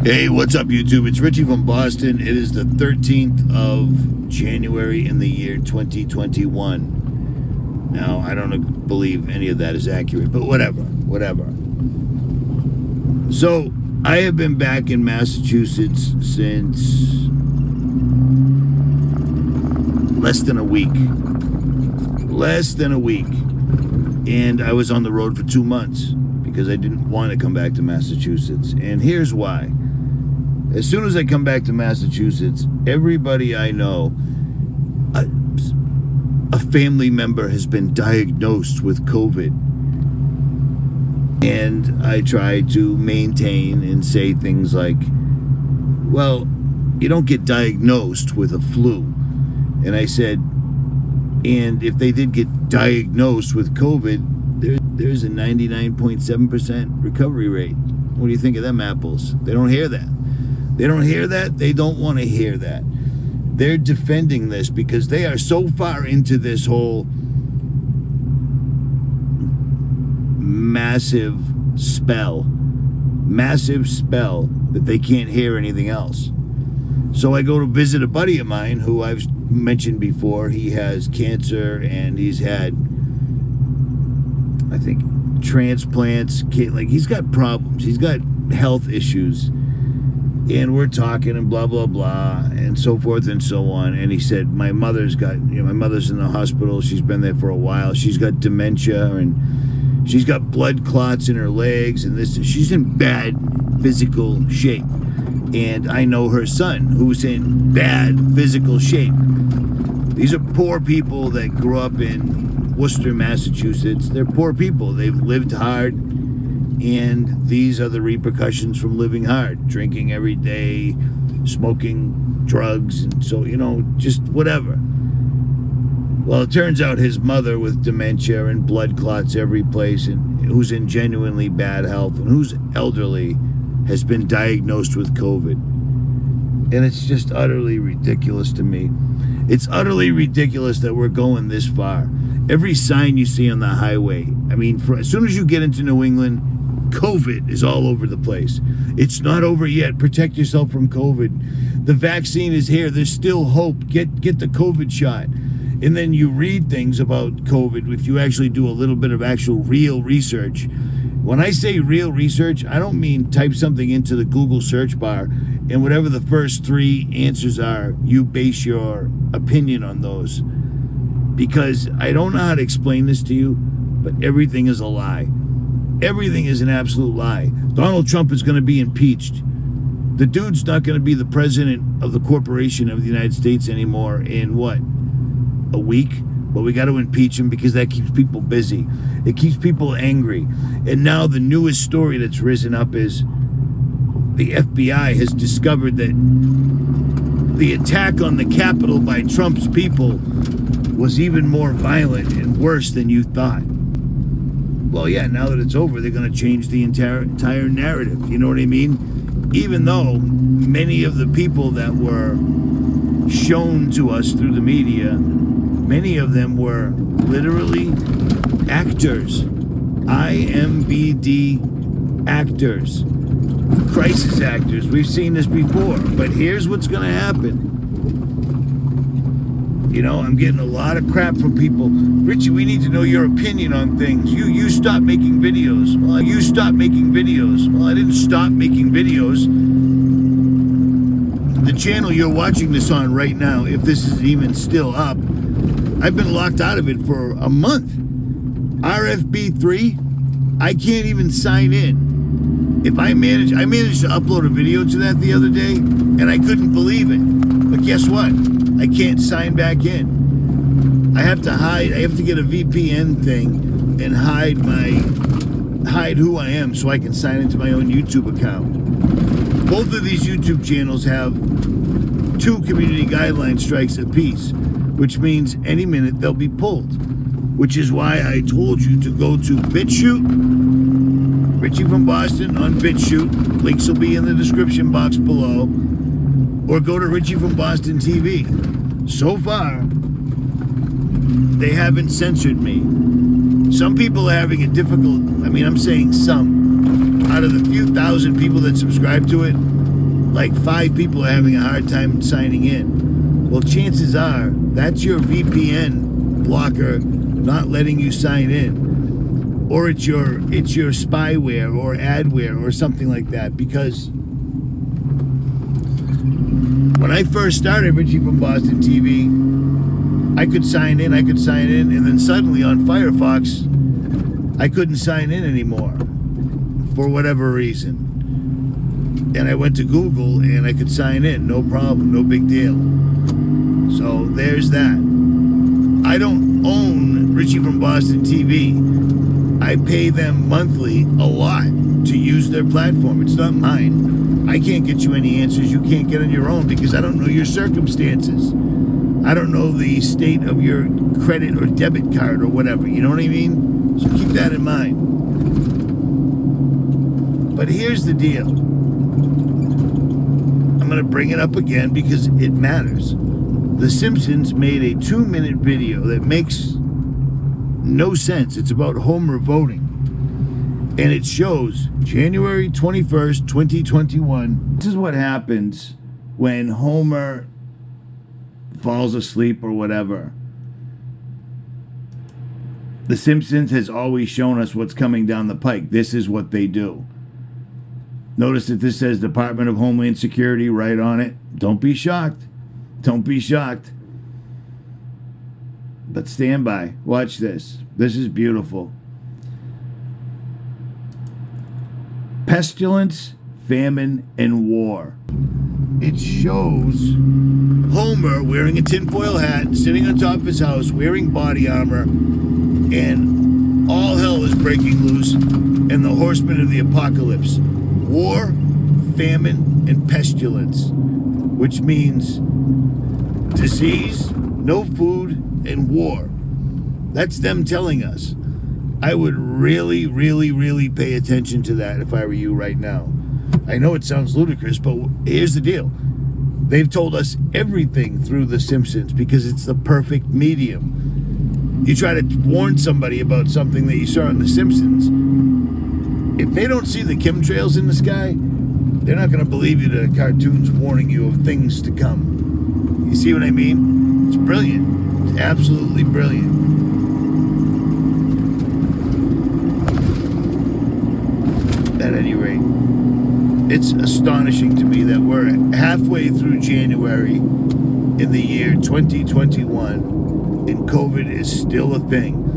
Hey, what's up, YouTube? It's Richie from Boston. It is the 13th of January in the year 2021. Now, I don't believe any of that is accurate, but whatever. So, I have been back in Massachusetts since less than a week. And I was on the road for 2 months because I didn't want to come back to Massachusetts. And here's why. As soon as I come back to Massachusetts, everybody I know, a family member has been diagnosed with COVID. And I try to maintain and say things like, well, you don't get diagnosed with a flu. And I said, and if they did get diagnosed with COVID, there's a 99.7% recovery rate. What do you think of them apples? They don't hear that. They don't hear that. They don't want to hear that. They're defending this because they are so far into this whole massive spell that they can't hear anything else. So I go to visit a buddy of mine who I've mentioned before. He has cancer and he's had, I think, transplants. Like, he's got problems. He's got health issues. And we're talking and blah, blah, blah, and so forth and so on. And he said, my mother's in the hospital. She's been there for a while. She's got dementia and she's got blood clots in her legs and this. She's in bad physical shape. And I know her son, who's in bad physical shape. These are poor people that grew up in Worcester, Massachusetts. They're poor people. They've lived hard. And these are the repercussions from living hard. Drinking every day, smoking drugs, and so, just whatever. Well, it turns out his mother with dementia and blood clots every place, and who's in genuinely bad health, and who's elderly, has been diagnosed with COVID. And it's just utterly ridiculous to me. It's utterly ridiculous that we're going this far. Every sign you see on the highway, as soon as you get into New England, COVID is all over the place. It's not over yet. Protect yourself from COVID. The vaccine is here. There's still hope. Get the COVID shot. And then you read things about COVID if you actually do a little bit of actual real research. When I say real research, I don't mean type something into the Google search bar and whatever the first 3 answers are, you base your opinion on those. Because I don't know how to explain this to you, but everything is a lie. Everything is an absolute lie. Donald Trump is going to be impeached. The dude's not going to be the president of the corporation of the United States anymore in a week? But we got to impeach him because that keeps people busy. It keeps people angry. And now the newest story that's risen up is the FBI has discovered that the attack on the Capitol by Trump's people was even more violent and worse than you thought. Well, yeah, now that it's over, they're going to change the entire narrative. You know what I mean? Even though many of the people that were shown to us through the media, many of them were literally actors. IMBD actors. Crisis actors. We've seen this before. But here's what's going to happen. I'm getting a lot of crap from people. Richie, we need to know your opinion on things. You stop making videos. Well, you stopped making videos. Well, I didn't stop making videos. The channel you're watching this on right now, if this is even still up, I've been locked out of it for a month. RFB3, I can't even sign in. I managed to upload a video to that the other day, and I couldn't believe it. But guess what? I can't sign back in. I have to get a VPN thing and hide who I am so I can sign into my own YouTube account. Both of these YouTube channels have 2 community guideline strikes apiece, which means any minute they'll be pulled. Which is why I told you to go to BitChute, Richie from Boston on BitChute. Links will be in the description box below. Or go to Richie from Boston TV. So far, they haven't censored me. Some people are having a difficult, I'm saying some. Out of the few thousand people that subscribe to it, like 5 people are having a hard time signing in. Well, chances are that's your VPN blocker not letting you sign in, or it's your spyware or adware or something like that. Because when I first started Richie from Boston TV, I could sign in, and then suddenly on Firefox, I couldn't sign in anymore for whatever reason. And I went to Google and I could sign in, no problem, no big deal. So there's that. I don't own Richie from Boston TV. I pay them monthly a lot to use their platform. It's not mine. I can't get you any answers you can't get on your own because I don't know your circumstances. I don't know the state of your credit or debit card or whatever. You know what I mean? So keep that in mind. But here's the deal. I'm going to bring it up again because it matters. The Simpsons made a 2-minute video that makes no sense. It's about Homer voting. And it shows January 21st, 2021. This is what happens when Homer falls asleep or whatever. The Simpsons has always shown us what's coming down the pike. This is what they do. Notice that this says Department of Homeland Security right on it. Don't be shocked. Don't be shocked. But stand by. Watch this. This is beautiful. Pestilence, famine, and war. It shows Homer wearing a tinfoil hat, sitting on top of his house, wearing body armor, and all hell is breaking loose, and the horsemen of the apocalypse. War, famine, and pestilence, which means disease, no food, and war. That's them telling us. I would really, really, really pay attention to that if I were you right now. I know it sounds ludicrous, but here's the deal. They've told us everything through The Simpsons because it's the perfect medium. You try to warn somebody about something that you saw in The Simpsons. If they don't see the chemtrails in the sky, they're not going to believe you that a cartoon's warning you of things to come. You see what I mean? It's brilliant. It's absolutely brilliant. At any rate, it's astonishing to me that we're halfway through January in the year 2021 and COVID is still a thing.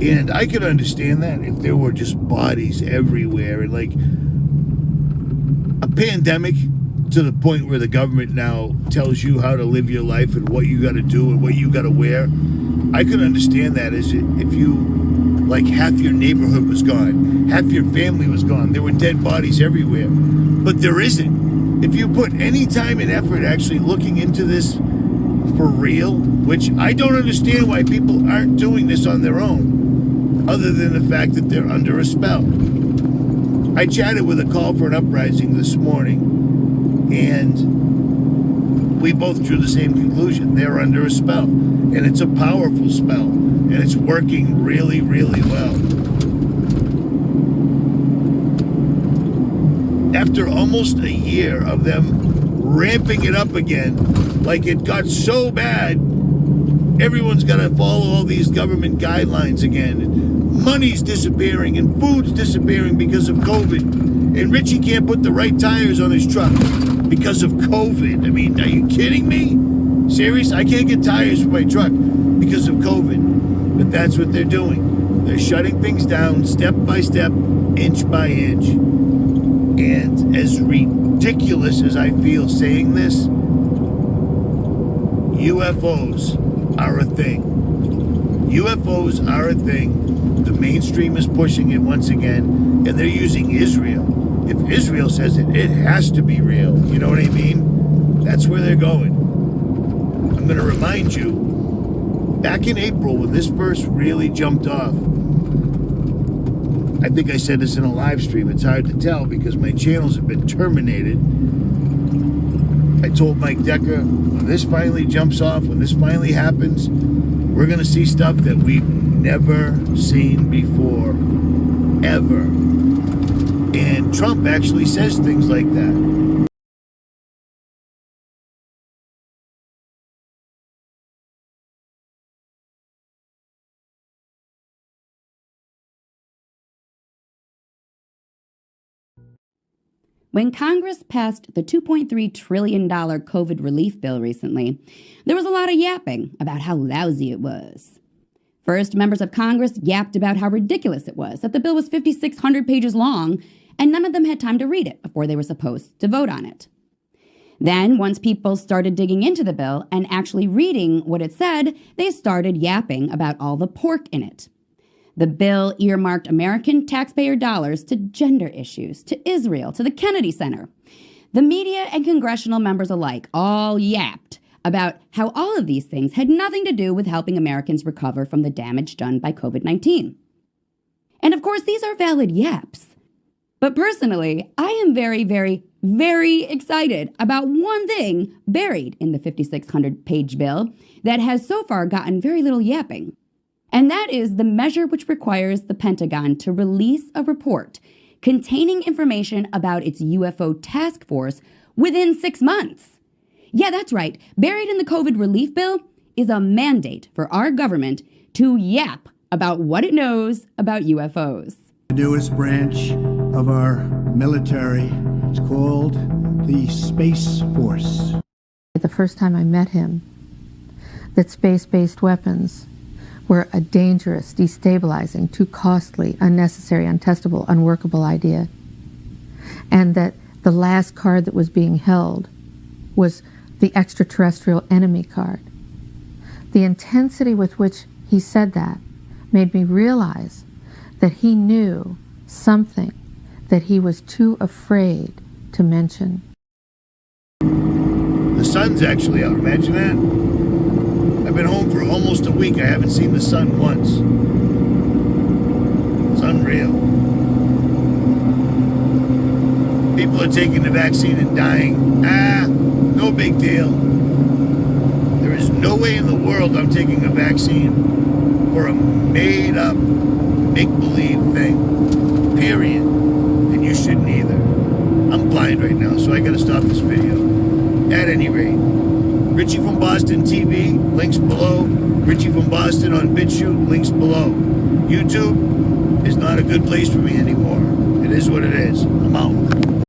And I could understand that if there were just bodies everywhere and like a pandemic to the point where the government now tells you how to live your life and what you got to do and what you got to wear. I could understand that as if you, like, half your neighborhood was gone, half your family was gone, there were dead bodies everywhere. But there isn't. If you put any time and effort actually looking into this for real, which I don't understand why people aren't doing this on their own, other than the fact that they're under a spell. I chatted with a call for an uprising this morning, and we both drew the same conclusion. They're under a spell, and it's a powerful spell, and it's working really, really well. After almost a year of them ramping it up again, like it got so bad, everyone's got to follow all these government guidelines again. And money's disappearing and food's disappearing because of COVID. And Richie can't put the right tires on his truck because of COVID. I mean, are you kidding me? Serious? I can't get tires for my truck because of COVID. But that's what they're doing. They're shutting things down step by step, inch by inch. And as ridiculous as I feel saying this, UFOs are a thing. UFOs are a thing. The mainstream is pushing it once again, and they're using Israel. If Israel says it, it has to be real. You know what I mean? That's where they're going. I'm going to remind you, back in April when this first really jumped off, I think I said this in a live stream. It's hard to tell because my channels have been terminated. I told Mike Decker, when this finally jumps off, when this finally happens, we're going to see stuff that we've never seen before, ever. And Trump actually says things like that. When Congress passed the $2.3 trillion COVID relief bill recently, there was a lot of yapping about how lousy it was. First, members of Congress yapped about how ridiculous it was that the bill was 5,600 pages long, and none of them had time to read it before they were supposed to vote on it. Then, once people started digging into the bill and actually reading what it said, they started yapping about all the pork in it. The bill earmarked American taxpayer dollars to gender issues, to Israel, to the Kennedy Center. The media and congressional members alike all yapped about how all of these things had nothing to do with helping Americans recover from the damage done by COVID-19. And of course, these are valid yaps. But personally, I am very, very, very excited about one thing buried in the 5,600-page bill that has so far gotten very little yapping. And that is the measure which requires the Pentagon to release a report containing information about its UFO task force within 6 months. Yeah, that's right. Buried in the COVID relief bill is a mandate for our government to yap about what it knows about UFOs. The newest branch of our military is called the Space Force. The first time I met him, that space-based weapons were a dangerous, destabilizing, too costly, unnecessary, untestable, unworkable idea. And that the last card that was being held was the extraterrestrial enemy card. The intensity with which he said that made me realize that he knew something that he was too afraid to mention. The sun's actually out. Imagine that. I've been home for almost a week. I haven't seen the sun once. It's unreal. People are taking the vaccine and dying. No big deal. There is no way in the world I'm taking a vaccine for a made-up, make-believe thing. Period. And you shouldn't either. I'm blind right now, so I gotta stop this video. At any rate, Richie from Boston TV, links below. Richie from Boston on BitChute, links below. YouTube is not a good place for me anymore. It is what it is. I'm out.